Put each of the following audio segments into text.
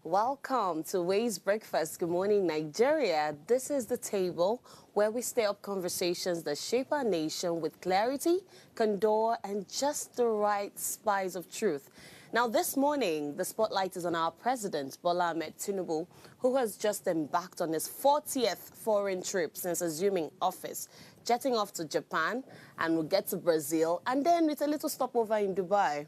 Welcome to Ways Breakfast. Good morning, Nigeria. This is the table where we stir up conversations that shape our nation with clarity, candor, and just the right spice of truth. Now, this morning, the spotlight is on our president, Bola Ahmed Tinubu, who has just embarked on his 40th foreign trip since assuming office, jetting off to Japan, and we'll get to Brazil, and then with a little stopover in Dubai.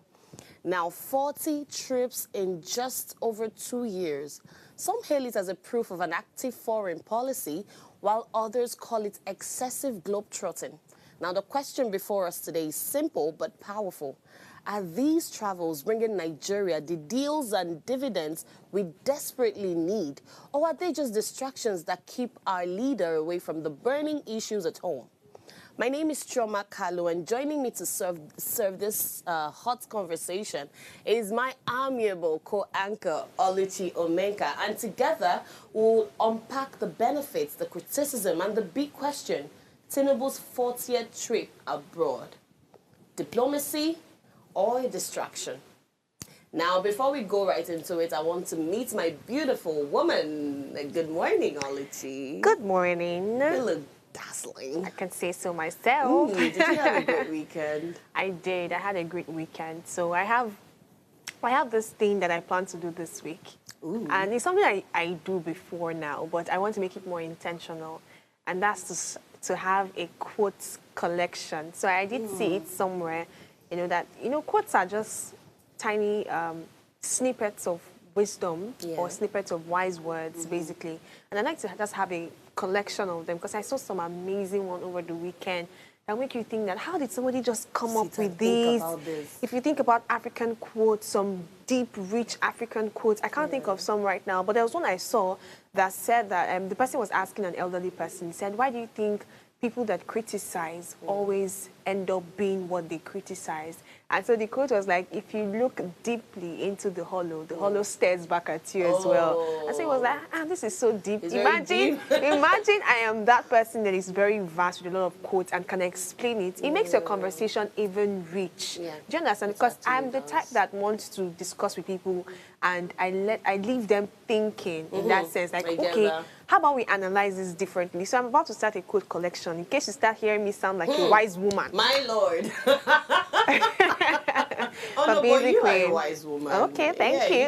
Now, 40 trips in just over 2 years. Some hail it as a proof of an active foreign policy, while others call it excessive globetrotting. Now, the question before us today is simple but powerful. Are these travels bringing Nigeria the deals and dividends we desperately need, or are they just distractions that keep our leader away from the burning issues at home? My name is Chioma Kalu, and joining me to serve this hot conversation is my amiable co-anchor, Oluchi Omenka. And together, we'll unpack the benefits, the criticism, and the big question, Tinubu's 40th trip abroad. Diplomacy or a distraction? Now, before we go right into it, I want to meet my beautiful woman. Good morning, Oluchi. Good morning. You look dazzling. I can say so myself. Did you have a great weekend? I did. I had a great weekend. So I have this thing that I plan to do this week. Ooh. And it's something I do before now, but I want to make it more intentional. And that's to have a quotes collection. So I did see it somewhere, that quotes are just tiny snippets of wisdom or snippets of wise words, basically. And I'd like to just have a collection of them because I saw some amazing one over the weekend that make you think that how did somebody just come up with these? If you think about African quotes, some deep, rich African quotes, I can't think of some right now, but there was one I saw that said that the person was asking an elderly person, he said, why do you think people that criticize always end up being what they criticize? And so the quote was like, if you look deeply into the hollow stares back at you as well. And so it was like, this is so deep. Imagine I am that person that is very vast with a lot of quotes and can explain it. It makes your conversation even rich. Do you understand? Because I'm the type that wants to discuss with people and I leave them thinking in that sense. Like, okay, how about we analyze this differently? So I'm about to start a quote collection in case you start hearing me sound like a wise woman. My lord. But but you are a wise woman. Okay, thank you.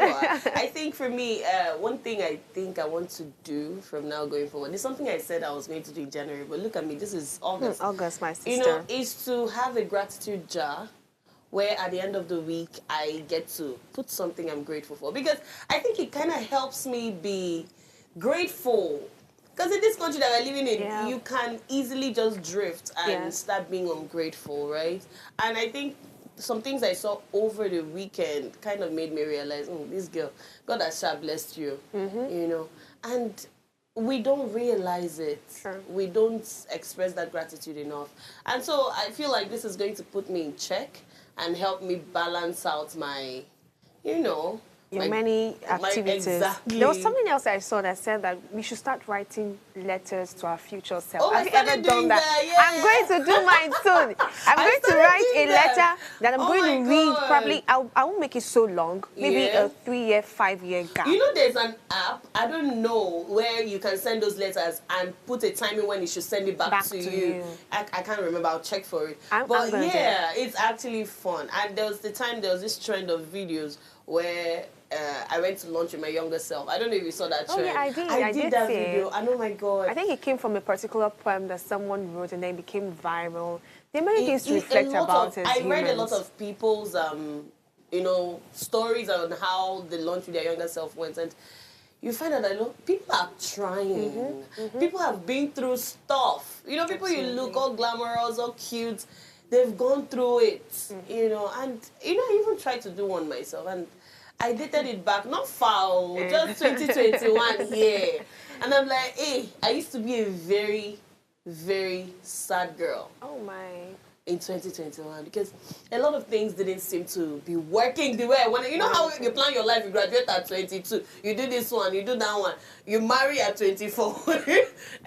I think for me, one thing I think I want to do from now going forward is something I said I was going to do in January, but look at me, this is August. August, my sister. Is to have a gratitude jar where at the end of the week I get to put something I'm grateful for. Because I think it kind of helps me be grateful. Because in this country that we're living in, you can easily just drift and start being ungrateful, right? And I think some things I saw over the weekend kind of made me realize, this girl, God has sure blessed you, and we don't realize it. Sure. We don't express that gratitude enough. And so I feel like this is going to put me in check and help me balance out my, many activities. Exactly. There was something else I saw that said that we should start writing letters to our future self. Oh, have you ever done that? Yeah. I'm going to do mine soon. I'm going to write a letter that I'm going to read. Probably, I won't make it so long. Maybe a 3-year, 5-year gap. There's an app, I don't know, where you can send those letters and put a timing when you should send it back to you. I can't remember. I'll check for it. But it's actually fun. And there was this trend of videos where I went to lunch with my younger self. I don't know if you saw that trend. Oh, yeah, I did. I did that video. And oh, my God. I think it came from a particular poem that someone wrote and then it became viral. There are many things to reflect about as I humans. read a lot of people's, stories on how the lunch with their younger self went. And you find out that people are trying. People have been through stuff. People you look all glamorous, all cute. They've gone through it, And, I even tried to do one myself. And I dated it back, not foul, just 2021 here. And I'm like, hey, I used to be a very, very sad girl. Oh, my. In 2021, because a lot of things didn't seem to be working the way I wanted. You know how you plan your life, you graduate at 22, you do this one, you do that one, you marry at 24.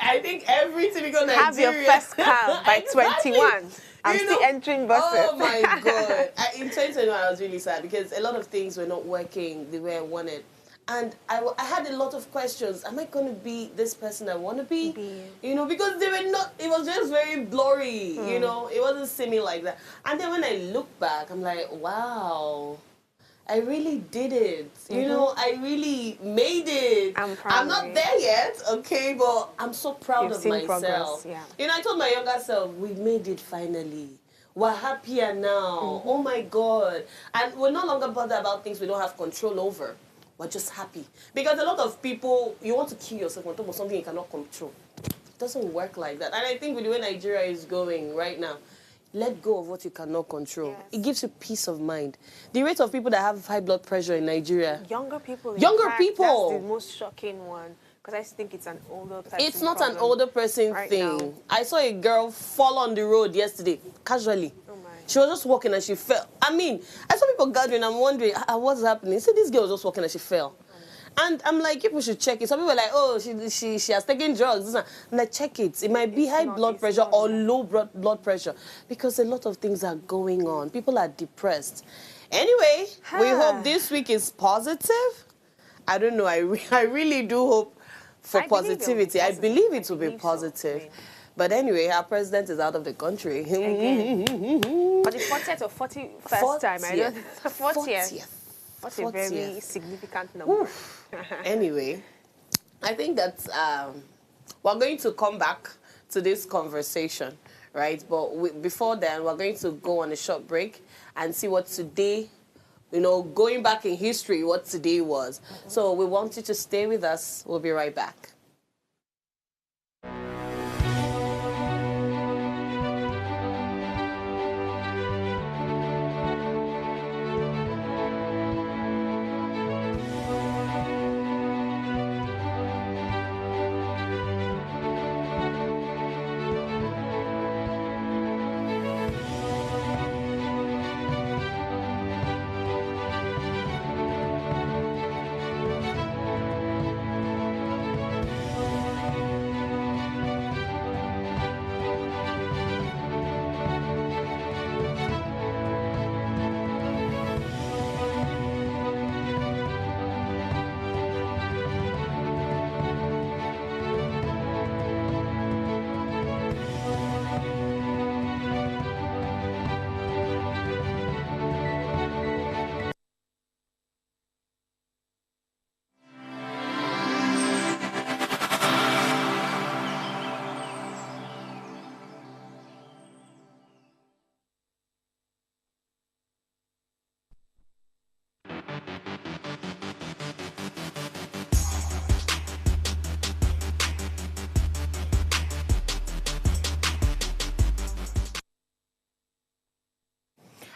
I think everything because Nigeria... Have your first car by 21. I'm still entering buses. Oh my God. In 2021, I was really sad because a lot of things were not working the way I wanted. And I had a lot of questions. Am I going to be this person I want to be? Be. You know, because they were not, it was just very blurry, you know, it wasn't seeming like that. And then when I look back, I'm like, wow, I really did it. You know, I really made it. I'm proud I'm of not you. there yet, okay, but I'm so proud You've of seen myself. progress, yeah. You know, I told my younger self, we made it finally. We're happier now. Oh my God. And we're no longer bothered about things we don't have control over. We're just happy. Because a lot of people, you want to kill yourself on top of something you cannot control. It doesn't work like that. And I think with the way Nigeria is going right now, let go of what you cannot control. Yes. It gives you peace of mind. The rate of people that have high blood pressure in Nigeria. Younger people, in Younger fact, people. that's the most shocking one. Because I think it's an older person It's not an problem older person right thing. now. I saw a girl fall on the road yesterday, casually. Oh my. She was just walking and she fell. I mean, I saw people gathering. I'm wondering, what's happening? So this girl was just walking and she fell. And I'm like, people should check it. Some people are like, oh, she has taken drugs. I'm like, check it. It might be It's high not- blood it's pressure not, or yeah. low blood pressure. Because a lot of things are going on. People are depressed. Anyway, we hope this week is positive. I don't know. I really do hope for I believe it will be positivity. I positive. believe it I will be believe so. positive. I mean- But anyway, our president is out of the country. Again. For the 40th or 41st time, I don't 40th. What a very 40th. significant number. Oof. Anyway, I think that we're going to come back to this conversation, right? But before then, we're going to go on a short break and see what today, you know, going back in history, what today was. So we want you to stay with us. We'll be right back.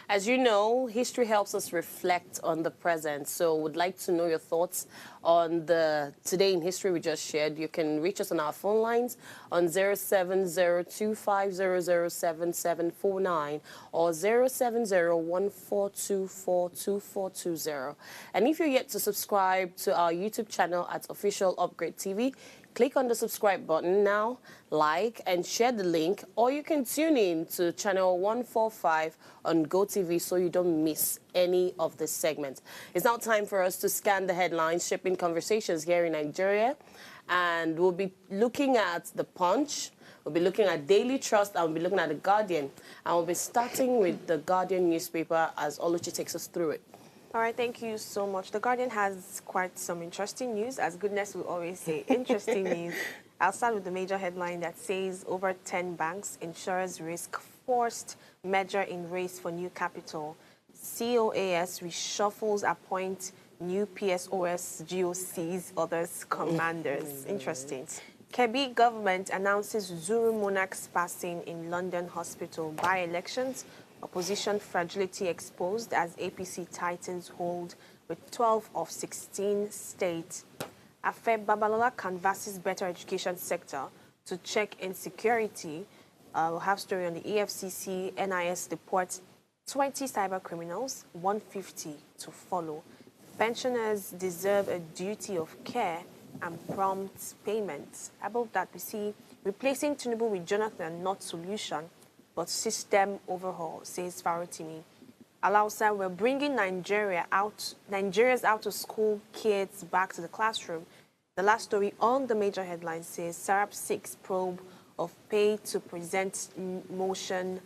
As you know, history helps us reflect on the present. So would like to know your thoughts on the Today in History we just shared. You can reach us on our phone lines on 070250077749 or 07014242420. And if you're yet to subscribe to our YouTube channel at Official Upgrade TV, click on the subscribe button now, like, and share the link, or you can tune in to channel 145 on GoTV so you don't miss any of the segments. It's now time for us to scan the headlines, shaping conversations here in Nigeria, and we'll be looking at The Punch, we'll be looking at Daily Trust, and we'll be looking at The Guardian, and we'll be starting with The Guardian newspaper as Oluchi takes us through it. All right, thank you so much. The Guardian has quite some interesting news, as Goodness will always say, interesting news. I'll start with the major headline that says over 10 banks, insurers risk forced merger in race for new capital. COAS reshuffles appoint new PSOS, GOCs, others commanders. Interesting. Kebbi government announces Zuru monarch's passing in London hospital. By-elections, opposition fragility exposed as APC tightens hold with 12 of 16 states. Afe Babalola canvasses better education sector to check insecurity. We'll have story on the EFCC. NIS deports 20 cyber criminals, 150 to follow. Pensioners deserve a duty of care and prompt payments. Above that, we see replacing Tinubu with Jonathan, not solution, but system overhaul, says Farotimi. Alausa, we're bringing Nigerians out to school, kids back to the classroom. The last story on the major headline says, Sarab seeks probe of pay to present motion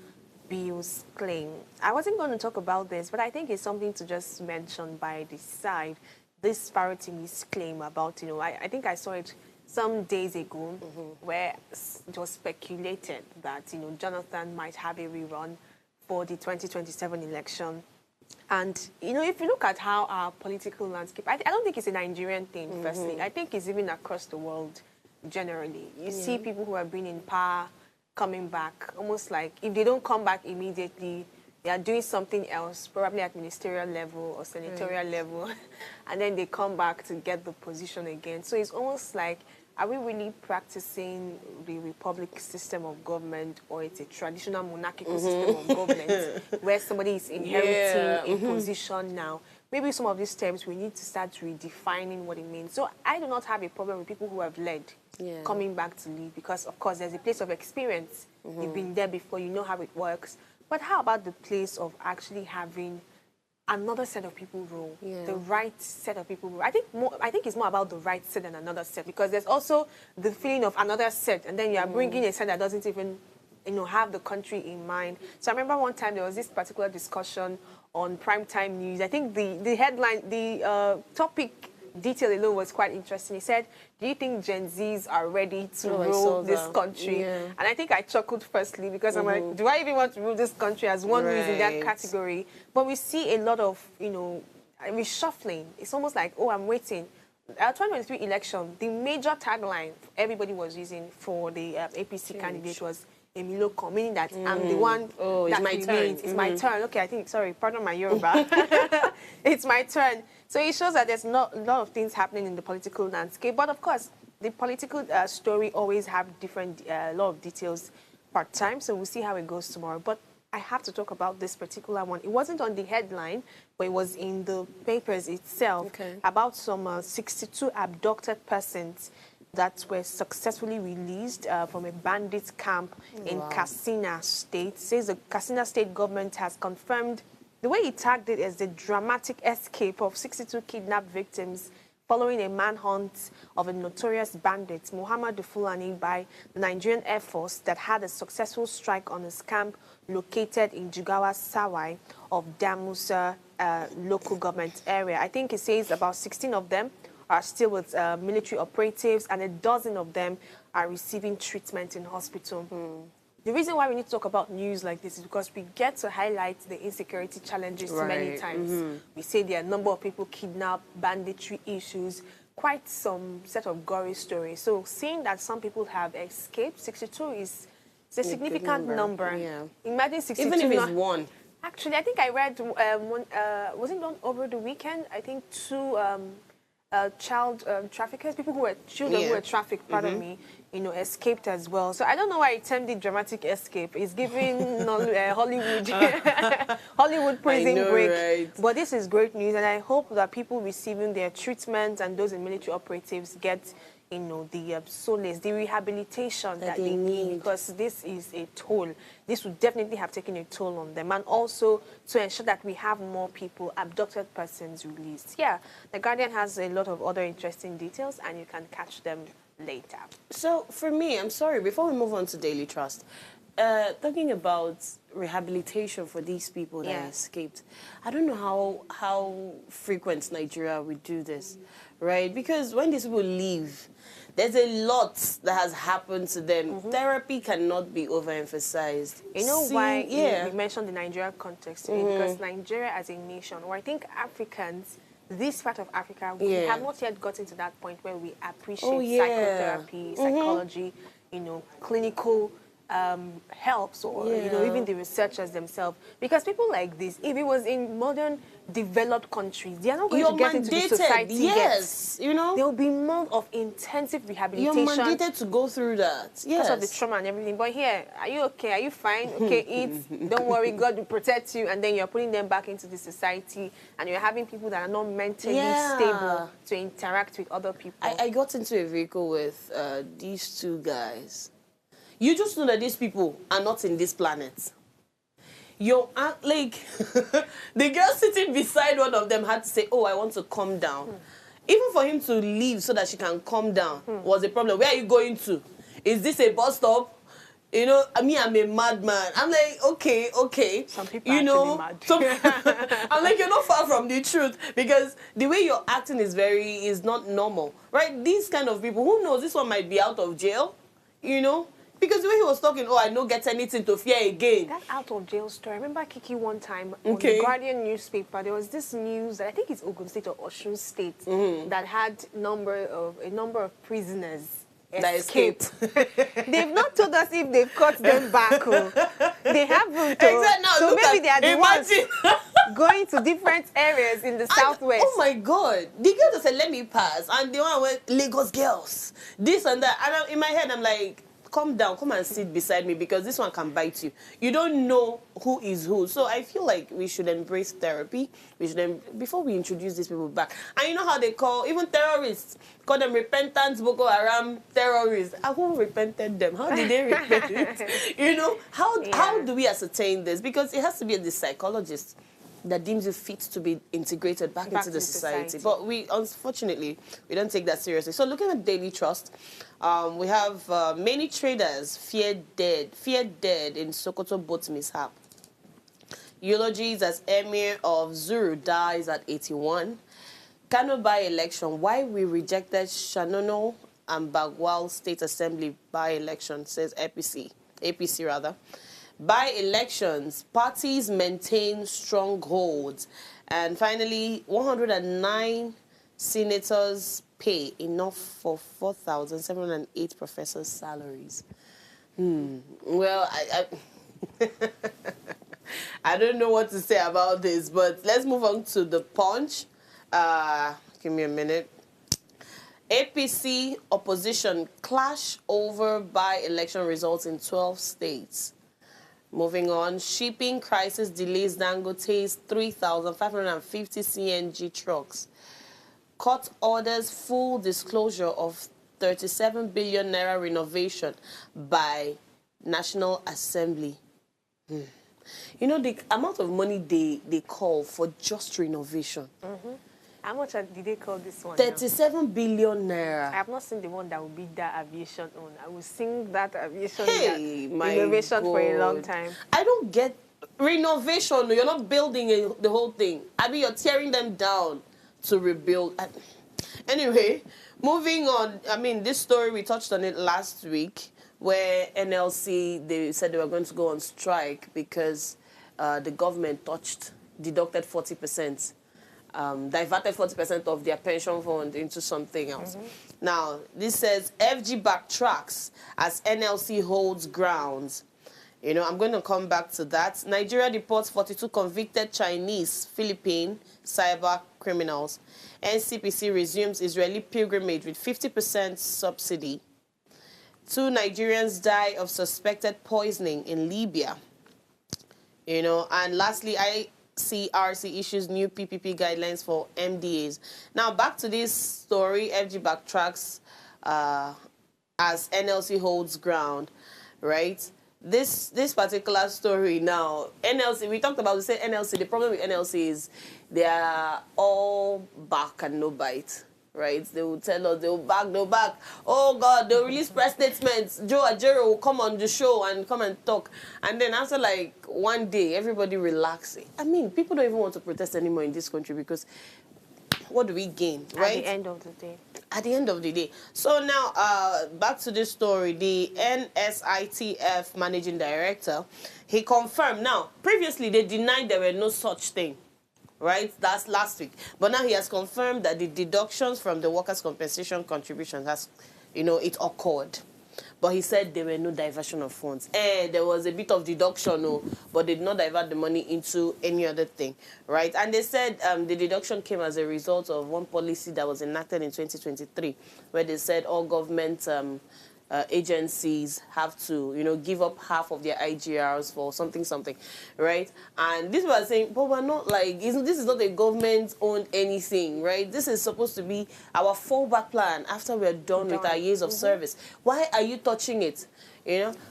bills claim. I wasn't going to talk about this, but I think it's something to just mention by the side. This Farotimi's claim about, I think I saw it some days ago where it was speculated that, Jonathan might have a rerun for the 2027 election. And, if you look at how our political landscape, I don't think it's a Nigerian thing, firstly. I think it's even across the world generally. You see people who have been in power coming back, almost like if they don't come back immediately, they are doing something else, probably at ministerial level or senatorial level, and then they come back to get the position again. So it's almost like, are we really practicing the republic system of government, or it's a traditional monarchical system of government where somebody is inheriting a position now? Maybe some of these terms we need to start redefining what it means. So I do not have a problem with people who have led coming back to lead, because of course there's a place of experience. You've been there before, you know how it works. But how about the place of actually having another set of people rule, the right set of people rule? I think it's more about the right set than another set, because there's also the feeling of another set, and then you are bringing a set that doesn't even, have the country in mind. So I remember one time there was this particular discussion on primetime news. I think the headline, the topic detail alone was quite interesting. He said, do you think Gen Zs are ready to rule this country? And I think I chuckled firstly, because I'm like, do I even want to rule this country as one who is in that category? But we see a lot of, reshuffling. It's almost like, oh, I'm waiting. 2023 election, the major tagline everybody was using for the APC candidate was Emiloko, meaning that I'm the one that my remains. turn. It's my turn. Okay, sorry, pardon my Yoruba. It's my turn. So it shows that there's not a lot of things happening in the political landscape. But of course, the political story always have different, lot of details part time. So we'll see how it goes tomorrow. But I have to talk about this particular one. It wasn't on the headline, but it was in the papers itself about some 62 abducted persons that were successfully released from a bandit camp in Katsina State. It says the Katsina State government has confirmed, the way it tagged it, as the dramatic escape of 62 kidnapped victims following a manhunt of a notorious bandit, Muhammad Fulani, by the Nigerian Air Force that had a successful strike on his camp located in Jigawa Sawai of Damusa local government area. I think it says about 16 of them are still with military operatives, and a dozen of them are receiving treatment in hospital. The reason why we need to talk about news like this is because we get to highlight the insecurity challenges many times. We say there are a number of people kidnapped, banditry issues, quite some set of gory stories. So seeing that some people have escaped, 62 is a significant number. Imagine 62. Even if it's one. Actually, I think I read, was it done over the weekend? I think two child traffickers, people who were children who were trafficked, pardon me, escaped as well. So I don't know why it termed it dramatic escape. It's giving Hollywood Hollywood prison break. Right. But this is great news, and I hope that people receiving their treatment and those in military operatives get the solace, the rehabilitation that they need, because this is a toll. This would definitely have taken a toll on them, and also to ensure that we have more people, abducted persons, released. Yeah, The Guardian has a lot of other interesting details, and you can catch them later. So for me, I'm sorry, before we move on to Daily Trust, talking about rehabilitation for these people that escaped, I don't know how frequent Nigeria would do this, right? Because when these people leave, there's a lot that has happened to them. Therapy cannot be overemphasized. You know why we mentioned the Nigeria context today? Because Nigeria as a nation, or I think Africans, this part of Africa, we have not yet gotten to that point where we appreciate psychotherapy, psychology, clinical helps, or even the researchers themselves. Because people like this, if it was in modern developed countries, they are not going to get into the society yet. There will be more of intensive rehabilitation. You're mandated to go through that. Because of the trauma and everything. But here, are you okay? Are you fine? Okay, eat. Don't worry, God will protect you. And then you're putting them back into the society, and you're having people that are not mentally stable to interact with other people. I got into a vehicle with these two guys. You just know that these people are not in this planet. like, the girl sitting beside one of them had to say, oh, I want to calm down. Even for him to leave so that she can calm down was a problem. Where are you going to? Is this a bus stop? You know, I'm a madman. I'm like, okay. Some people are actually mad. I'm like, you're not far from the truth, because the way you're acting is not normal, right? These kind of people, who knows, this one might be out of jail, you know? Because the way he was talking, oh, I don't get anything to fear again. That out of jail story. I remember Kiki one time on the Guardian newspaper. There was this news that I think it's Ogun State or Osun State that had a number of prisoners That escaped. They've not told us if they've caught them back. Oh. They haven't. Exactly. Now, so maybe they are the ones imagine. going to different areas in the southwest. Oh my God. The girl just said, let me pass. And the one went, Lagos girls. This and that. And in my head, I'm like, calm down, come and sit beside me, because this one can bite you. You don't know who is who. So I feel like we should embrace therapy. We should, before we introduce these people back. And you know how they call, even terrorists, call them repentant Boko Haram terrorists. Who repented them? How did they repent? You know, how do we ascertain this? Because it has to be the psychologist that deems you fit to be integrated back into the society. But unfortunately, we don't take that seriously. So looking at Daily Trust, we have many traders feared dead in Sokoto boat mishap. Eulogies as Emir of Zuru dies at 81. Kano by-election, why we rejected Shanono and Bagwal State Assembly by-election, says APC rather. By-elections, parties maintain strongholds. And finally, 109 senators pay enough for 4,708 professors' salaries. Well, I don't know what to say about this, but let's move on to the Punch. Give me a minute. APC opposition clash over by-election results in 12 states. Moving on, shipping crisis delays Dangote's 3,550 CNG trucks. Court orders full disclosure of 37 billion naira renovation by National Assembly. You know, the amount of money they call for just renovation. How much did they call this one? 37 billion naira. I have not seen the one that will be that aviation on. I will sing that aviation my renovation God. for a long time. I don't get renovation. You're not building the whole thing. I mean, you're tearing them down to rebuild. Anyway, moving on. I mean, this story, we touched on it last week, where NLC, they said they were going to go on strike because the government deducted 40%. Diverted 40% of their pension fund into something else. Now, this says FG backtracks as NLC holds grounds. You know, I'm going to come back to that. Nigeria deports 42 convicted Chinese, Philippine cyber criminals. NCPC resumes Israeli pilgrimage with 50% subsidy. 2 Nigerians die of suspected poisoning in Libya. You know, and lastly, CRC issues new PPP guidelines for MDAs. Now, back to this story, FG backtracks as NLC holds ground, right? This particular story now, NLC, we talked about, we said NLC, the problem with NLC is they are all back and no bite. Right? They will tell us, they will back, no back. Oh, God, they'll release press statements. Joe Ajero will come on the show and come and talk. And then after, like, one day, everybody relaxes. I mean, people don't even want to protest anymore in this country because what do we gain, right? At the end of the day. At the end of the day. So now, back to this story. The NSITF managing director, he confirmed. Now, previously, they denied there were no such thing. Right? That's last week. But now he has confirmed that the deductions from the workers' compensation contributions has, you know, it occurred. But he said there were no diversion of funds. There was a bit of deduction, but they did not divert the money into any other thing. Right? And they said the deduction came as a result of one policy that was enacted in 2023, where they said all government agencies have to, give up half of their IGRs for something, right? And this was saying, but we're not like, this is not a government-owned anything, right? This is supposed to be our fallback plan after we're done with our years of service. Why are you touching it?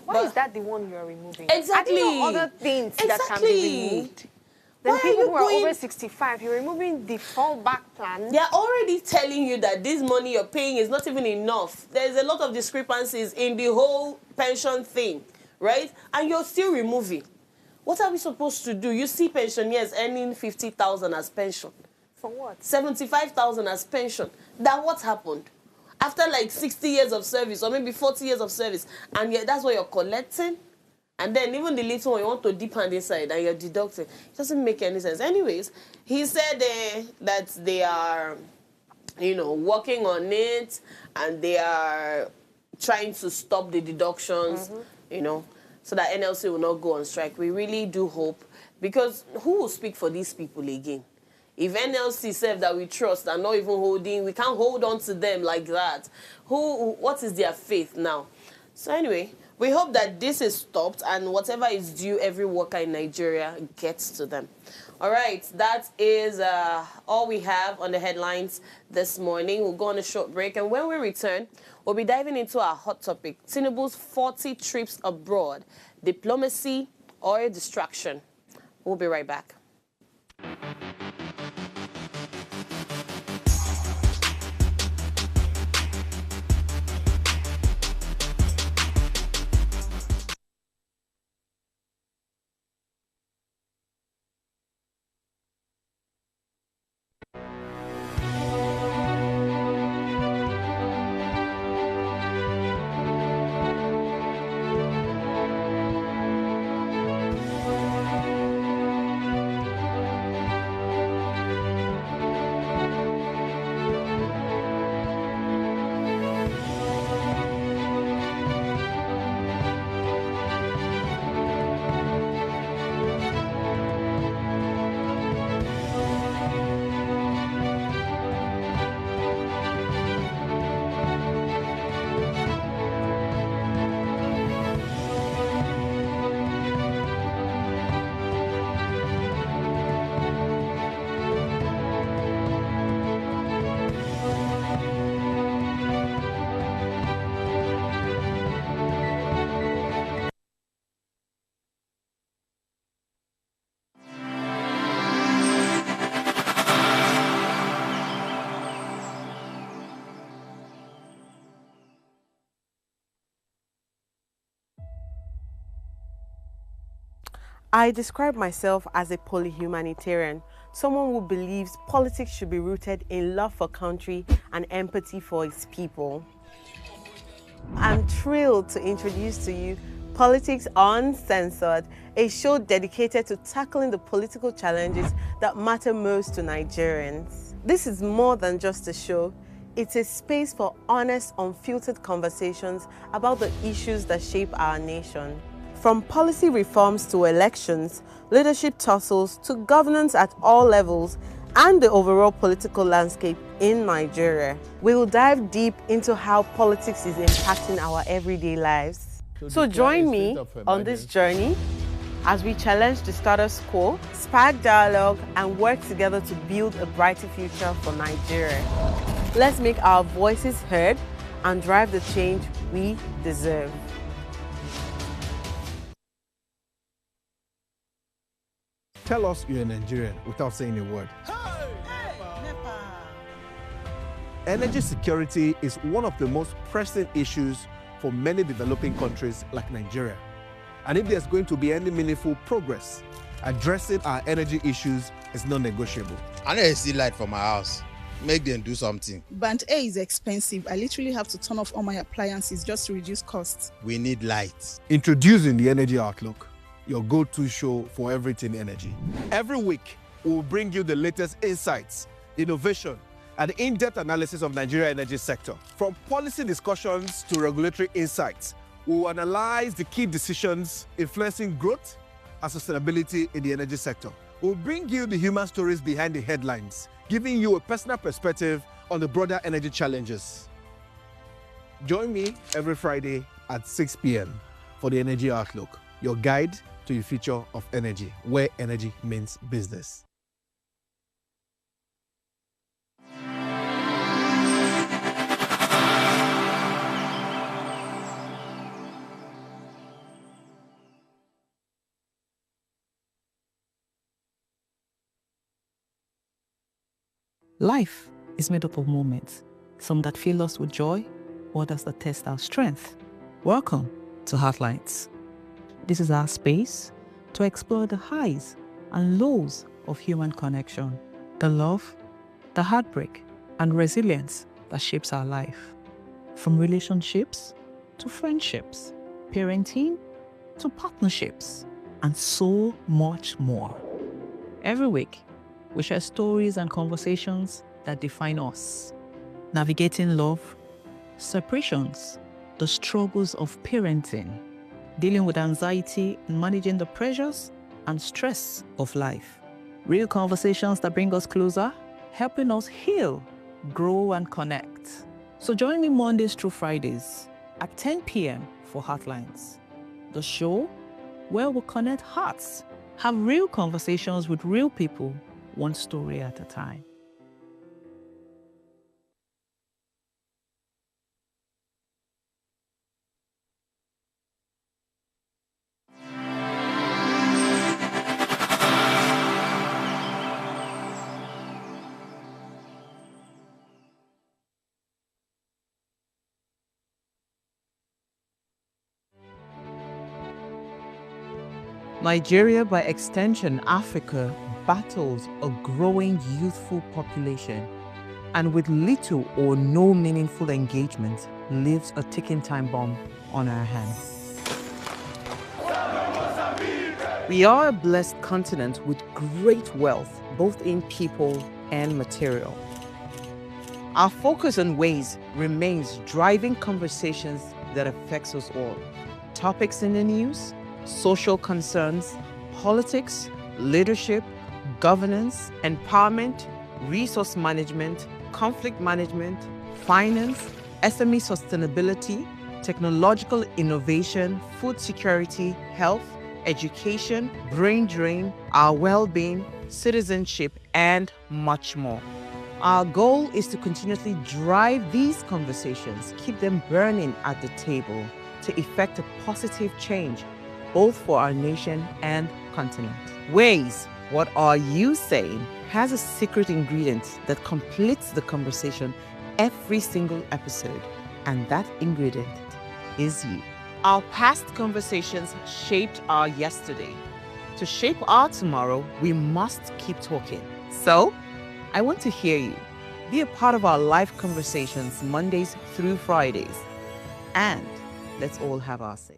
Why is that the one you're removing? Exactly. Are there no other things that can be removed? Then people who are over 65, you're removing the fallback plan. They're already telling you that this money you're paying is not even enough. There's a lot of discrepancies in the whole pension thing, right? And you're still removing. What are we supposed to do? You see pensioners earning 50,000 as pension. For what? 75,000 as pension. That what happened? After like 60 years of service or maybe 40 years of service, and that's what you're collecting? And then even the little one, you want to dip hand inside and you're deducting. It doesn't make any sense. Anyways, he said that they are, working on it and they are trying to stop the deductions, so that NLC will not go on strike. We really do hope, because who will speak for these people again? If NLC said that we trust are not even holding, we can't hold on to them like that. What is their faith now? So anyway, we hope that this is stopped and whatever is due every worker in Nigeria gets to them. All right, that is all we have on the headlines this morning. We'll go on a short break, and when we return, we'll be diving into our hot topic, Tinubu's 40 trips abroad, diplomacy or distraction. We'll be right back. I describe myself as a polyhumanitarian, someone who believes politics should be rooted in love for country and empathy for its people. I'm thrilled to introduce to you Politics Uncensored, a show dedicated to tackling the political challenges that matter most to Nigerians. This is more than just a show. It's a space for honest, unfiltered conversations about the issues that shape our nation. From policy reforms to elections, leadership tussles to governance at all levels, and the overall political landscape in Nigeria. We will dive deep into how politics is impacting our everyday lives. So join me on this journey as we challenge the status quo, spark dialogue, and work together to build a brighter future for Nigeria. Let's make our voices heard and drive the change we deserve. Tell us you're a Nigerian without saying a word. Energy security is one of the most pressing issues for many developing countries like Nigeria. And if there's going to be any meaningful progress, addressing our energy issues is non-negotiable. I need to see light from my house. Make them do something. Band A is expensive. I literally have to turn off all my appliances just to reduce costs. We need light. Introducing the Energy Outlook, your go-to show for everything energy. Every week, we'll bring you the latest insights, innovation, and in-depth analysis of Nigeria's energy sector. From policy discussions to regulatory insights, we'll analyze the key decisions influencing growth and sustainability in the energy sector. We'll bring you the human stories behind the headlines, giving you a personal perspective on the broader energy challenges. Join me every Friday at 6 p.m. for the Energy Outlook, your guide to the future of energy, where energy means business. Life is made up of moments, some that fill us with joy, others that test our strength. Welcome to Heartlines. This is our space to explore the highs and lows of human connection, the love, the heartbreak, and resilience that shapes our life. From relationships to friendships, parenting to partnerships, and so much more. Every week, we share stories and conversations that define us, navigating love, separations, the struggles of parenting, dealing with anxiety and managing the pressures and stress of life. Real conversations that bring us closer, helping us heal, grow, and connect. So join me Mondays through Fridays at 10 p.m. for Heartlines, the show where we connect hearts, have real conversations with real people, one story at a time. Nigeria, by extension Africa, battles a growing youthful population and with little or no meaningful engagement leaves a ticking time bomb on our hands. We are a blessed continent with great wealth, both in people and material. Our focus on ways remains driving conversations that affects us all. Topics in the news, social concerns, politics, leadership, governance, empowerment, resource management, conflict management, finance, SME sustainability, technological innovation, food security, health, education, brain drain, our well-being, citizenship, and much more. Our goal is to continuously drive these conversations, keep them burning at the table to effect a positive change, both for our nation and continent. Ways, what are you saying, has a secret ingredient that completes the conversation every single episode, and that ingredient is you. Our past conversations shaped our yesterday. To shape our tomorrow, we must keep talking. So, I want to hear you. Be a part of our live conversations Mondays through Fridays. And let's all have our say.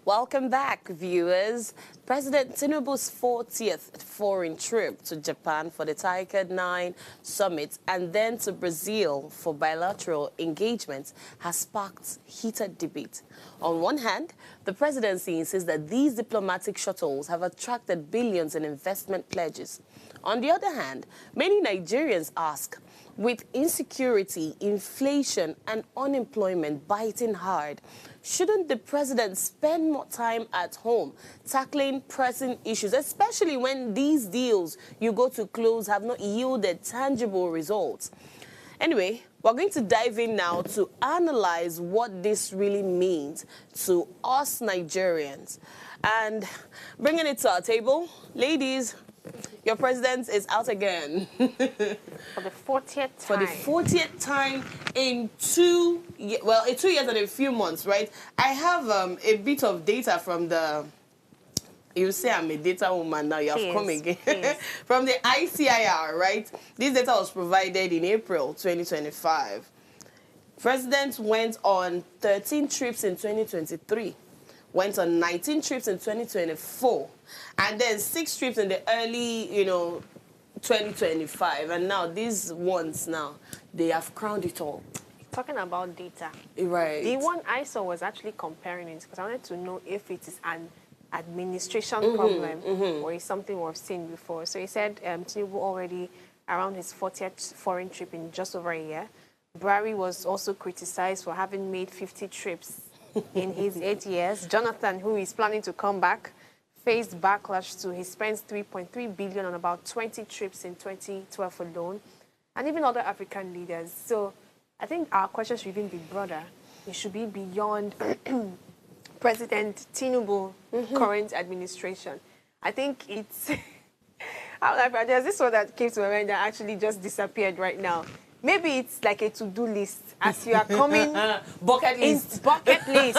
Welcome back, viewers. President Tinubu's 40th foreign trip to Japan for the TICAD 9 summit and then to Brazil for bilateral engagements has sparked heated debate. On one hand, the presidency insists that these diplomatic shuttles have attracted billions in investment pledges. On the other hand, many Nigerians ask, with insecurity, inflation, and unemployment biting hard, shouldn't the president spend more time at home tackling pressing issues, especially when these deals you go to close have not yielded tangible results? Anyway, we're going to dive in now to analyze what this really means to us Nigerians. And bringing it to our table, ladies, your president is out again. For the 40th time. For the 40th time in 2 years, well, in 2 years and a few months, right? I have a bit of data from the, you say I'm a data woman now, you have come again. From the ICIR, right? This data was provided in April 2025. President went on 13 trips in 2023. Went on 19 trips in 2024, and then 6 trips in the early, 2025. And now these ones now, they have crowned it all. talking about data, Right. the one I saw was actually comparing it because I wanted to know if it is an administration problem or is something we've seen before. So he said Tinubu already around his 40th foreign trip in just over a year. Buhari was also criticized for having made 50 trips in his 8 years. Jonathan, who is planning to come back, faced backlash to he spends 3.3 billion on about 20 trips in 2012 alone, and even other African leaders. So I think our question should even be broader. It should be beyond President Tinubu current administration. I think it's there's this one that came to my mind that actually just disappeared right now. Maybe it's like a to-do list as you are coming bucket list. Bucket list.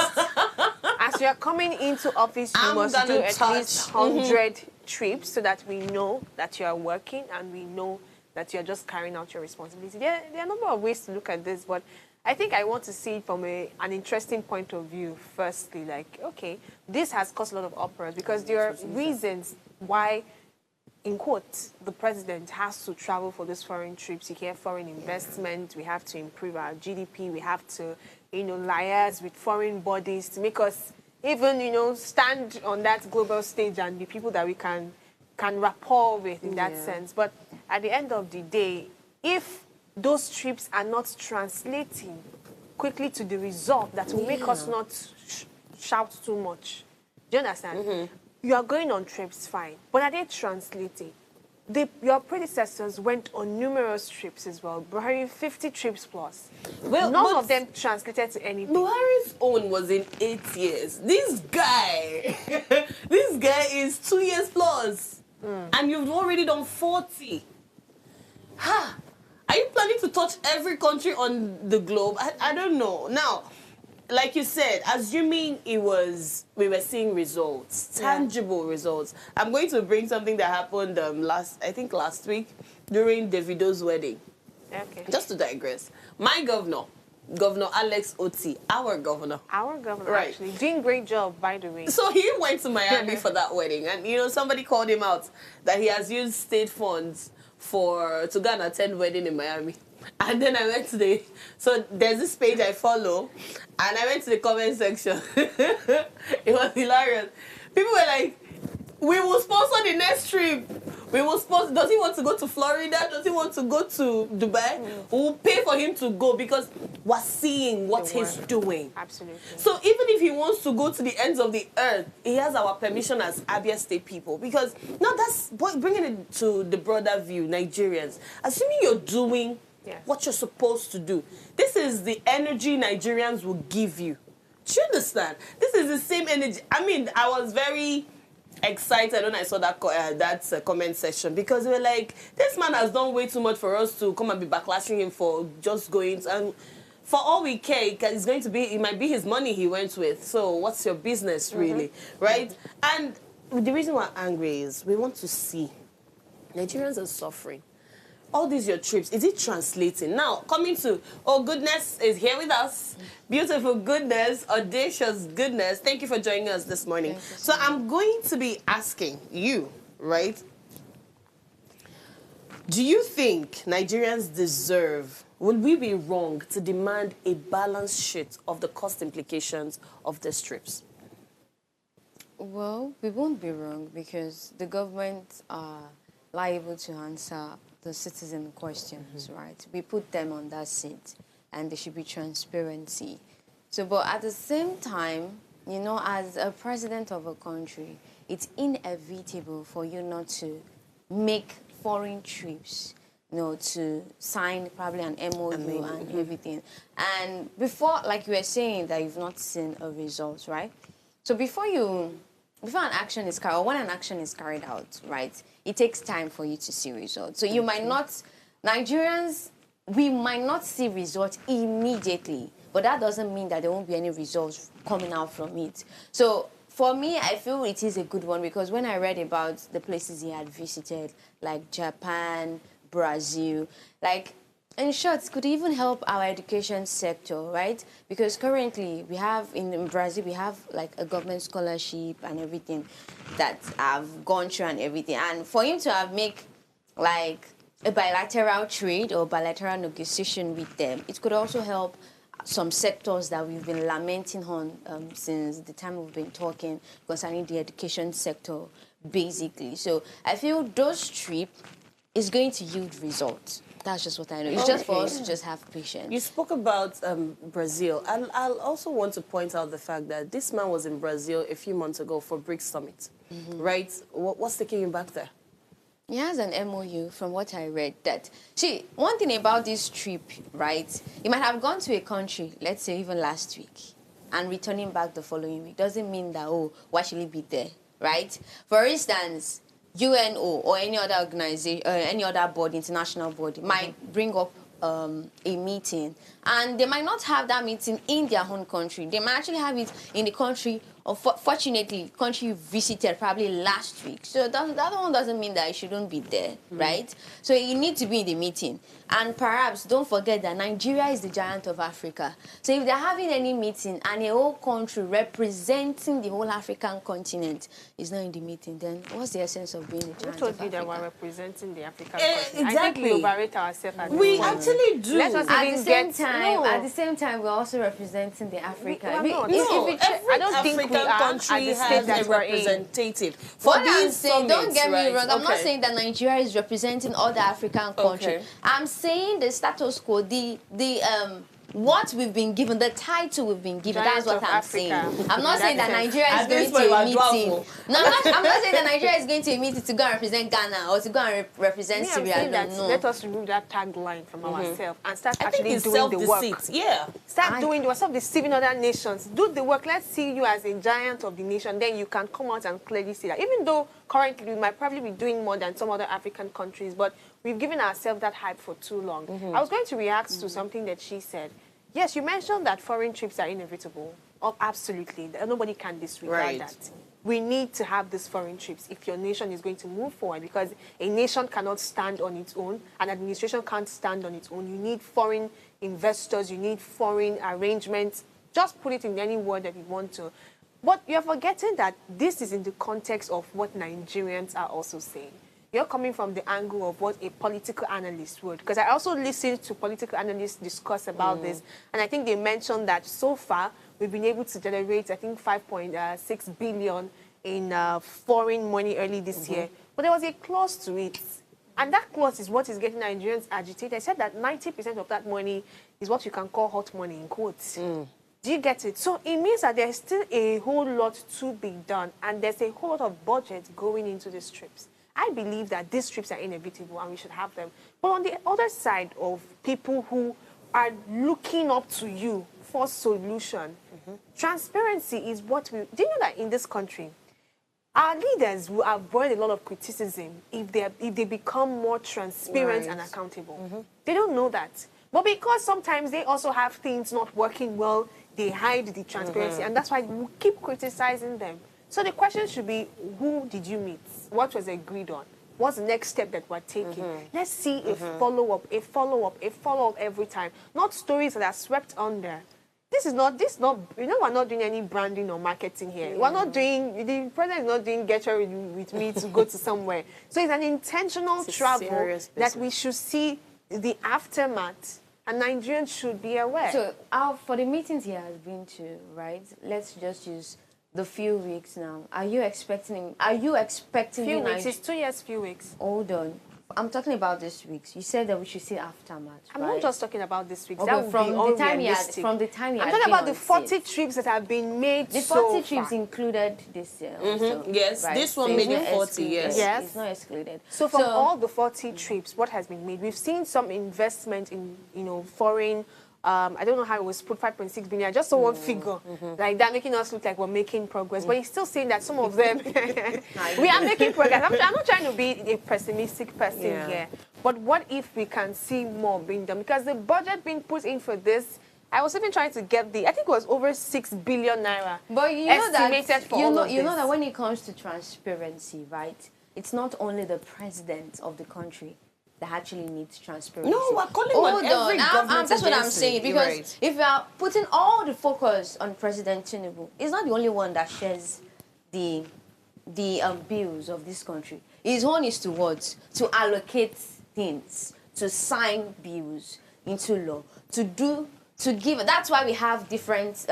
As you are coming into office, you must do at least 100 trips so that we know that you are working and we know that you are just carrying out your responsibility. There are a number of ways to look at this, but I think I want to see it from an interesting point of view. Firstly, like, okay, this has caused a lot of uproar because there are reasons why, in quotes, the president has to travel for these foreign trips. You hear foreign investment, we have to improve our GDP, we have to, liaise with foreign bodies to make us even, stand on that global stage and be people that we can rapport with in that sense. But at the end of the day, if those trips are not translating quickly to the result that will make us not shout too much, do you understand? You are going on trips, fine. But are they translating? Your predecessors went on numerous trips as well. Buhari, 50 trips plus. Well, none of them translated to anything. Buhari's own was in 8 years. This guy is 2 years plus. And you've already done 40. Ha! Are you planning to touch every country on the globe? I don't know. Now, like you said, assuming we were seeing results, tangible results. I'm going to bring something that happened last week during Davido's wedding. Okay. Just to digress, my Governor Alex Oti, our governor, right, actually doing great job, by the way. So he went to Miami for that wedding, and somebody called him out that he has used state funds to go and attend wedding in Miami. And then I went to so there's this page I follow, and I went to the comment section. It was hilarious. People were like, we will sponsor the next trip. We will sponsor. Does he want to go to Florida? Does he want to go to Dubai? We will pay for him to go because we're seeing what he's doing. Absolutely. So even if he wants to go to the ends of the earth, he has our permission as Abia State people. Because now that's bringing it to the broader view, Nigerians. Assuming you're doing what you're supposed to do, this is the energy Nigerians will give you. Do you understand? This is the same energy. I mean, I was very excited when I saw that comment section because we were like, this man has done way too much for us to come and be backlashing him for just going. And for all we care, it might be his money he went with. So what's your business, really, right? And the reason we're angry is we want to see Nigerians are suffering. All these your trips, is it translating? Now, coming to, goodness is here with us. Beautiful goodness, audacious goodness. Thank you for joining us this morning. So I'm going to be asking you, right? Do you think Nigerians would we be wrong to demand a balance sheet of the cost implications of these trips? Well, we won't be wrong because the government are liable to answer the citizen questions, right? We put them on that seat and there should be transparency. So, but at the same time, as a president of a country, it's inevitable for you not to make foreign trips, to sign probably an MOU and everything. And before, like you were saying, that you've not seen a result, right? So before an action is carried, or when an action is carried out, right, it takes time for you to see results. So you might not, Nigerians, we might not see results immediately, but that doesn't mean that there won't be any results coming out from it. So for me, I feel it is a good one because when I read about the places he had visited, like Japan, Brazil, in short, it could even help our education sector, right? Because currently we have, in Brazil, we have a government scholarship and everything that I've gone through and everything. And for him to have make a bilateral trade or bilateral negotiation with them. It could also help some sectors that we've been lamenting on since the time we've been talking concerning the education sector, basically. So I feel those trip is going to yield results. That's just what I know. It's just for us to just have patience. You spoke about Brazil. I'll also want to point out the fact that this man was in Brazil a few months ago for BRICS Summit, right? What's taking him back there? He has an MOU, from what I read, that... See, one thing about this trip, right? He might have gone to a country, let's say even last week, and returning back the following week. Doesn't mean that, oh, why should he be there, right? For instance, UNO or any other organization, any other body, international body, might bring up a meeting, and they might not have that meeting in their own country. They might actually have it in the country, or fortunately, country you visited probably last week. So that one doesn't mean that it shouldn't be there, right? So you need to be in the meeting. And perhaps don't forget that Nigeria is the giant of Africa. So if they're having any meeting and a whole country representing the whole African continent is not in the meeting, then what's the essence of being the giant of Africa? Who told you that we're representing the African continent? Exactly. I think we overrate ourselves. We actually do. Let us At even the same get... time, No. at the same time, we're also representing the Africa. No, No, every I don't think we African are country at the has state that a we're in. representative. For What I'm these saying, don't summits, get me right? wrong, I'm not Okay. saying that Nigeria is representing all the African countries. Okay. I'm saying the status quo, what we've been given, the title we've been given, Giant that's what of I'm Africa. saying. I'm not saying that That's it. Nigeria is At this going to a point, we're meeting. dwarful. No, I'm not saying that Nigeria is going to a meeting to go and represent Ghana or to go and represent Me, I'm Syria. saying that No. let us remove that tagline from ourselves and start I think actually it's doing the work. self-deceit. Yeah. Start doing the work. Stop deceiving other nations. Do the work. Let's see you as a giant of the nation. Then you can come out and clearly see that. Even though currently we might probably be doing more than some other African countries, but we've given ourselves that hype for too long. I was going to react to something that she said. Yes, you mentioned that foreign trips are inevitable. Oh, absolutely. Nobody can disregard Right. that. We need to have these foreign trips if your nation is going to move forward, because a nation cannot stand on its own, an administration can't stand on its own. You need foreign investors, you need foreign arrangements. Just put it in any word that you want to. But you're forgetting that this is in the context of what Nigerians are also saying. You're coming from the angle of what a political analyst would. Because I also listened to political analysts discuss about this, and I think they mentioned that so far we've been able to generate, I think, 5.6 billion in foreign money early this year. But there was a clause to it. And that clause is what is getting Nigerians agitated. I said that 90% of that money is what you can call hot money, in quotes. Do you get it? So it means that there's still a whole lot to be done, and there's a whole lot of budget going into these trips. I believe that these trips are inevitable and we should have them. But on the other side of people who are looking up to you for solution, transparency is what we... Do you know that in this country, our leaders will avoid a lot of criticism if they become more transparent and accountable. They don't know that. But because sometimes they also have things not working well, they hide the transparency, and that's why we keep criticizing them. So the question should be, who did you meet? What was agreed on? What's the next step that we're taking? Let's see a follow-up every time. Not stories that are swept under. We're not doing any branding or marketing here. We're not doing, the president is not doing get ready with me to go to somewhere. So it's an intentional travel that we should see the aftermath, and Nigerians should be aware. So for the meetings he has been to, right, let's just use the few weeks now. Are you expecting Few weeks, it's 2 years, few weeks. Hold on. I'm talking about this weeks. You said that we should see aftermath. I'm right? not just talking about this week. Okay, That would from be the time unrealistic. from the time I'm talking about the 40 trips that have been made The so 40 trips far. included this year. Also, Yes, right? this one So made it's it not 40, excluded. yes. It's not excluded. So from all the 40 trips, what has been made? We've seen some investment in, foreign. I don't know how it was put, 5.6 billion. I just saw one figure like that, making us look like we're making progress. But he's still saying that some of them, we are making progress. I'm not trying to be a pessimistic person here. But what if we can see more being done? Because the budget being put in for this, I was even trying to get I think it was over 6 billion naira. But you know estimated that for you all know of you know this. that when it comes to transparency, right? It's not only the president of the country that actually needs transparency. No, we're calling on every government that's what I'm agency. saying, because Right. if you are putting all the focus on President Tinubu, he's not the only one that shares the bills of this country. His one is to allocate things, to sign bills into law, to give. That's why we have different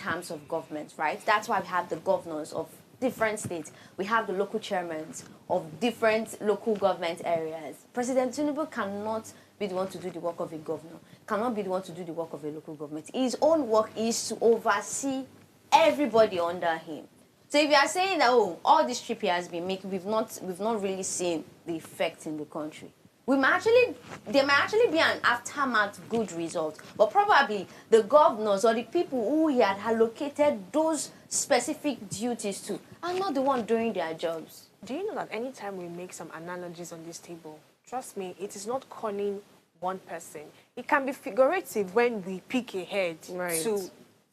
arms of government, right? That's why we have the governors of different states. We have the local chairmen of different local government areas. President Tinubu cannot be the one to do the work of a governor, cannot be the one to do the work of a local government. His own work is to oversee everybody under him. So if you are saying that, oh, all this trip he has been making, we've not really seen the effect in the country. There might actually be an aftermath good result, but probably the governors or the people who he had allocated those specific duties to are not the one doing their jobs. Do you know that anytime we make some analogies on this table, trust me, it is not calling one person. It can be figurative when we pick a head to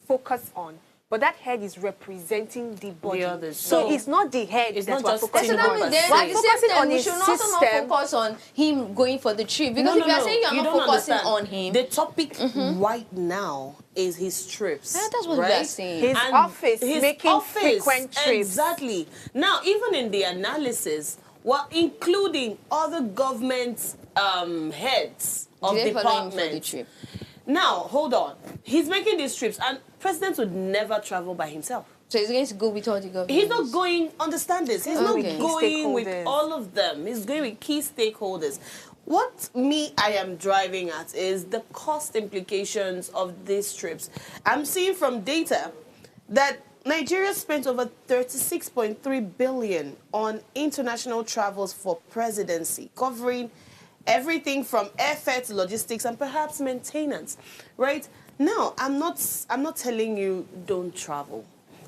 focus on. But that head is representing the body. The others. So it's not the head that we're focusing on. We're focusing on we should also not focus on him going for the trip. Because if you're saying you're not focusing on him. The topic right now is his trips. Yeah, that's what we're saying. His office making frequent trips. Exactly. Now, even in the analysis, we're including other government heads of departments. Now, hold on. He's making these trips, and presidents would never travel by himself. So he's going to go with all the governments? He's not going, understand this, he's not going with all of them. He's going with key stakeholders. What I am driving at is the cost implications of these trips. I'm seeing from data that Nigeria spent over 36.3 billion on international travels for presidency, covering everything from airfare to logistics and perhaps maintenance, right? Now, I'm not telling you don't travel.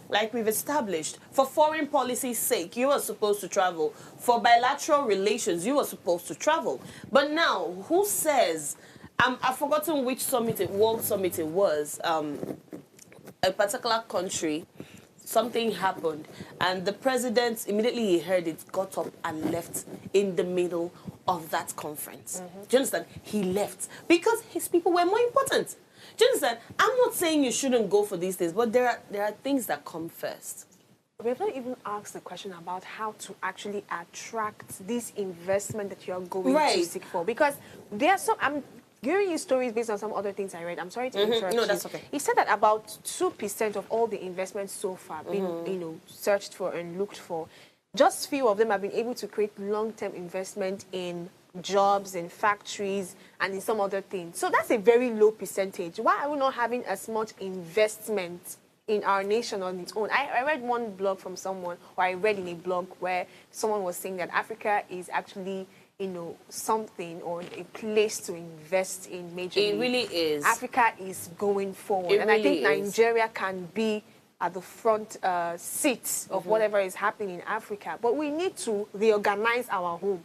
Like we've established, for foreign policy's sake, you are supposed to travel. For bilateral relations, you are supposed to travel. But now, who says, I've forgotten which World Summit it was, a particular country, something happened, and the president, immediately he heard it, got up and left in the middle of that conference. Do you understand? He left because his people were more important. Do you understand? I'm not saying you shouldn't go for these things, but there are things that come first. We've not even asked the question about how to actually attract this investment that you're going to seek for. Because there are some... I'm giving you stories based on some other things I read. I'm sorry to interrupt you. No, that's okay. He said that about 2% of all the investments so far been, searched for and looked for. Just few of them have been able to create long-term investment in jobs, in factories, and in some other things. So that's a very low percentage. Why are we not having as much investment in our nation on its own? I read one blog from someone, or I read in a blog where someone was saying that Africa is actually, something or a place to invest in majorly. It really is. Africa is going forward. And I think Nigeria can be at the front seat of whatever is happening in Africa. But we need to reorganize our home.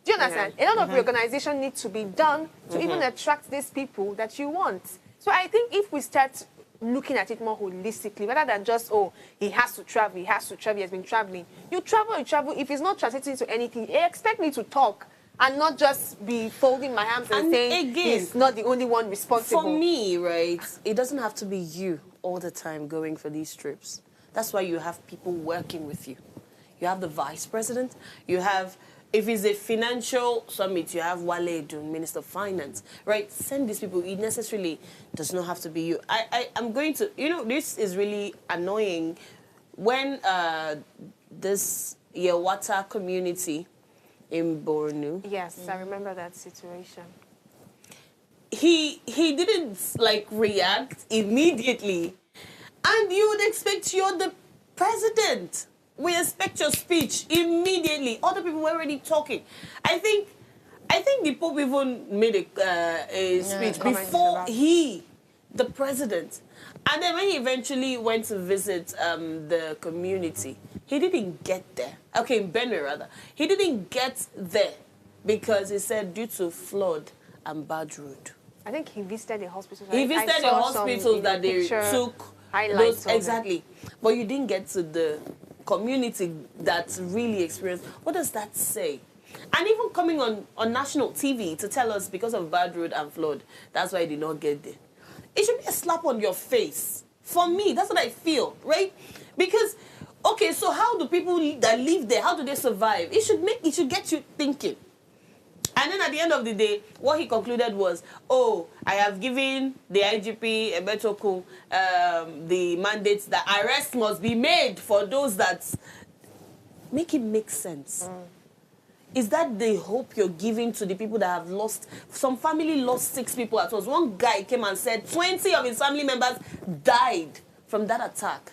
Do you understand? A lot of reorganization needs to be done to even attract these people that you want. So I think if we start looking at it more holistically, rather than just, he has to travel, he has been traveling. You travel. If it's not translating to anything, expect me to talk and not just be folding my hands and saying again, he's not the only one responsible. For me, right, it doesn't have to be you all the time going for these trips. That's why you have people working with you. You have the vice president, you have... If it's a financial summit, you have Wale Edun, Minister of Finance, right? Send these people. It necessarily does not have to be you. I'm going to, this is really annoying. When this Yewata community in Borno. Yes, I remember that situation. He didn't, react immediately. And you would expect you're the president. We expect your speech immediately. Other people were already talking. I think the Pope even made a speech before the president. And then when he eventually went to visit the community, he didn't get there. Okay, in Benue rather. He didn't get there because he said due to flood and bad road. I think he visited the hospital. He visited the hospitals that they took. Highlights exactly. But you didn't get to the community that's really experienced. What does that say? And even coming on national TV to tell us because of bad road and flood, that's why I did not get there. It should be a slap on your face. For me, that's what I feel, right? Because, okay, so how do people that live there, how do they survive? It should get you thinking. And then at the end of the day, what he concluded was, oh, I have given the IGP, Ebetoku, the mandate that arrest must be made for those that make it make sense. Is that the hope you're giving to the people that have lost? Some family lost 6 people at once. One guy came and said 20 of his family members died from that attack.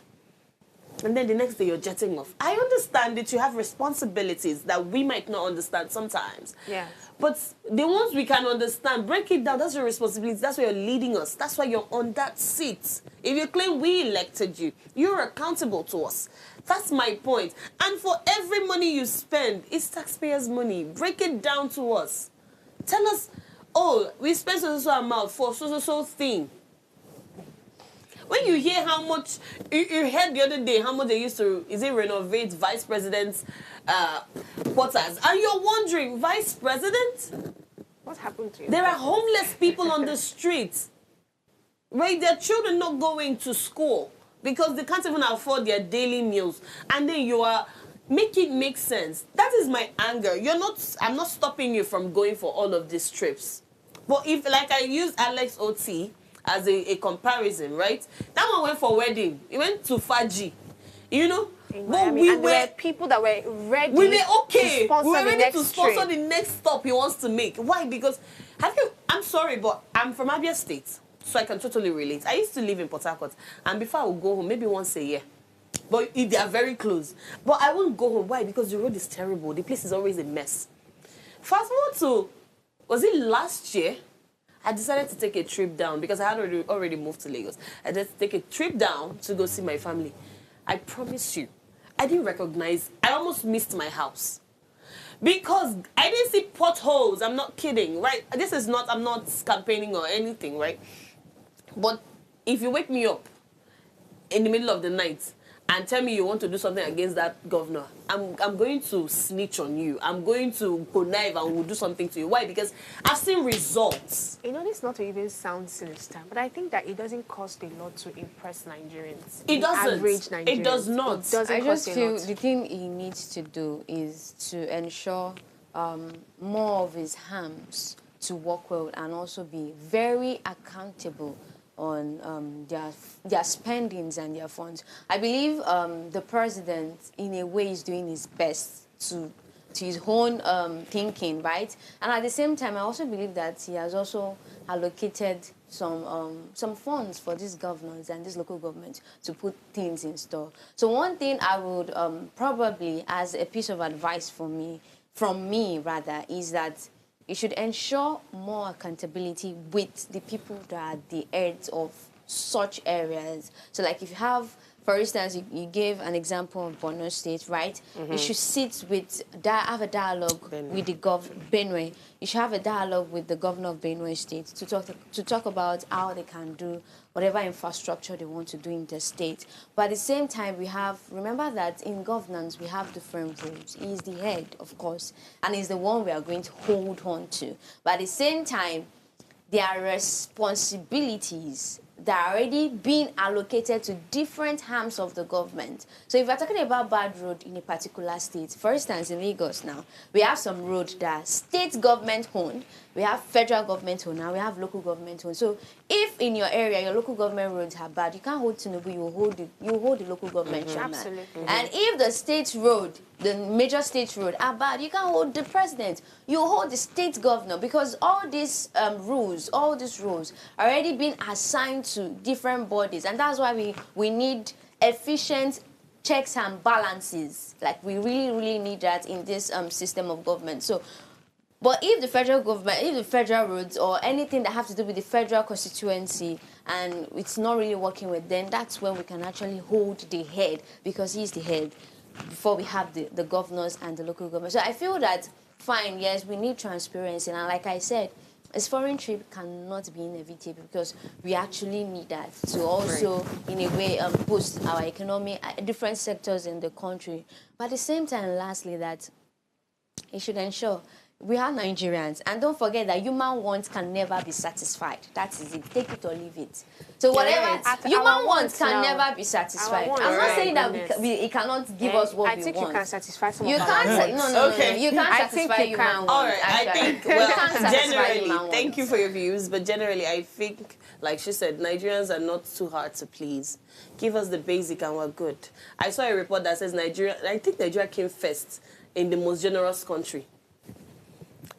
And then the next day you're jetting off. I understand that you have responsibilities that we might not understand sometimes. Yes. But the ones we can understand, break it down. That's your responsibility. That's why you're leading us. That's why you're on that seat. If you claim we elected you, you're accountable to us. That's my point. And for every money you spend, it's taxpayers' money. Break it down to us. Tell us, oh, we spent so amount for so thing. When you hear how much, you heard the other day how much they used to, renovate vice president's quarters. And you're wondering, vice president? What happened to you? There are homeless people on the streets. Right? Their children not going to school because they can't even afford their daily meals. And then you are, make it make sense. That is my anger. I'm not stopping you from going for all of these trips. But if, like I use Alex Oti as a comparison, right? That one went for wedding. He went to Faji, you know? But there were people that were ready. We were okay. To sponsor we were ready to sponsor trip. the next stop he wants to make. Why? Because I'm sorry, but I'm from Abia State, so I can totally relate. I used to live in Port Harcourt, and before I would go home, maybe once a year. But they are very close. But I won't go home. Why? Because the road is terrible. The place is always a mess. Fast forward to, was it last year? I decided to take a trip down because I had already moved to Lagos. I decided to take a trip down to go see my family. I promise you, I didn't recognize, I almost missed my house. Because I didn't see potholes. I'm not kidding, right? I'm not campaigning or anything, right? But if you wake me up in the middle of the night and tell me you want to do something against that governor, I'm going to snitch on you. I'm going to connive and will do something to you. Why? Because I've seen results. You know, this not to even sound sinister, but I think that it doesn't cost a lot to impress Nigerians. It doesn't. Average Nigerians. It does not. It doesn't I cost just a feel lot. the thing he needs to do is to ensure more of his hands to work well and also be very accountable on their spendings and their funds. I believe the president, in a way, is doing his best to his own thinking, right? And at the same time, I also believe that he has also allocated some funds for these governors and this local government to put things in store. So one thing I would probably, as a piece of advice from me, is that you should ensure more accountability with the people that are the heads of such areas. So like if you have, for instance, you gave an example of Borno State, right? You should sit with, have a dialogue with the Benue. You should have a dialogue with the governor of Benue State to talk about how they can do whatever infrastructure they want to do in the state. But at the same time, remember that in governance, we have different roles. He is the head, of course, and he's the one we are going to hold on to. But at the same time, there are responsibilities that are already being allocated to different arms of the government. So if we're talking about bad road in a particular state, for instance, in Lagos now, we have some roads that are state government owned, we have federal government owned, and we have local government owned. So if in your area, your local government roads are bad, you can't hold Tinubu, you hold the local government chairman. Absolutely. And if the state road, the major state road are bad, you can't hold the president, you hold the state governor, because all these rules are already been assigned to different bodies, and that's why we need efficient checks and balances. Like we really need that in this system of government. So, but if the federal government, if the federal roads or anything that have to do with the federal constituency and it's not really working with, then that's when we can actually hold the head, because he's the head, before we have the governors and the local government. So I feel that, fine, yes, we need transparency, and like I said, a foreign trip cannot be inevitable because we actually need that to also, in a way, boost our economy, different sectors in the country. But at the same time, lastly, that it should ensure we are Nigerians, and don't forget that human wants can never be satisfied. That is it. Take it or leave it. So whatever human wants can never be satisfied. I'm not saying that it cannot give us what we want. I think you can satisfy some of you our can't. wants. No. Okay. You can't satisfy human wants. All right, I think, well, generally, thank you for for your views, but generally, I think, like she said, Nigerians are not too hard to please. Give us the basic and we're good. I saw a report that says I think Nigeria came first in the most generous country.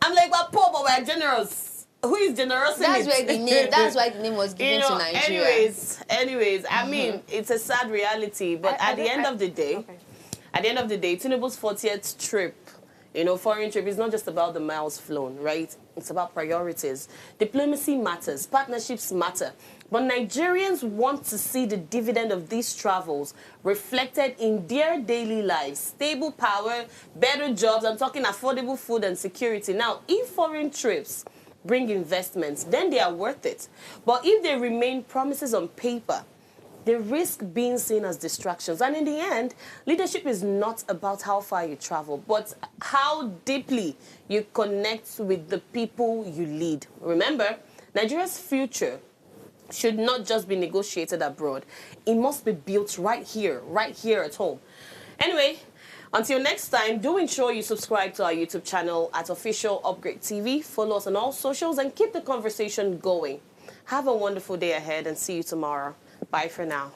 I'm like, we're poor, but we're generous. Who is generous in That's it? why the name. That's why the name was given to Nigeria. Anyways, I mean, it's a sad reality, but at the end of the day, Tinubu's 40th trip, foreign trip is not just about the miles flown, right? It's about priorities. Diplomacy matters. Partnerships matter. But Nigerians want to see the dividend of these travels reflected in their daily lives. Stable power, better jobs. I'm talking affordable food and security. Now, if foreign trips bring investments, then they are worth it. But if they remain promises on paper, they risk being seen as distractions. And in the end, leadership is not about how far you travel, but how deeply you connect with the people you lead. Remember, Nigeria's future should not just be negotiated abroad. It must be built right here at home. Anyway, until next time, do ensure you subscribe to our YouTube channel at Official Upgrade TV. Follow us on all socials and keep the conversation going. Have a wonderful day ahead and see you tomorrow. Bye for now.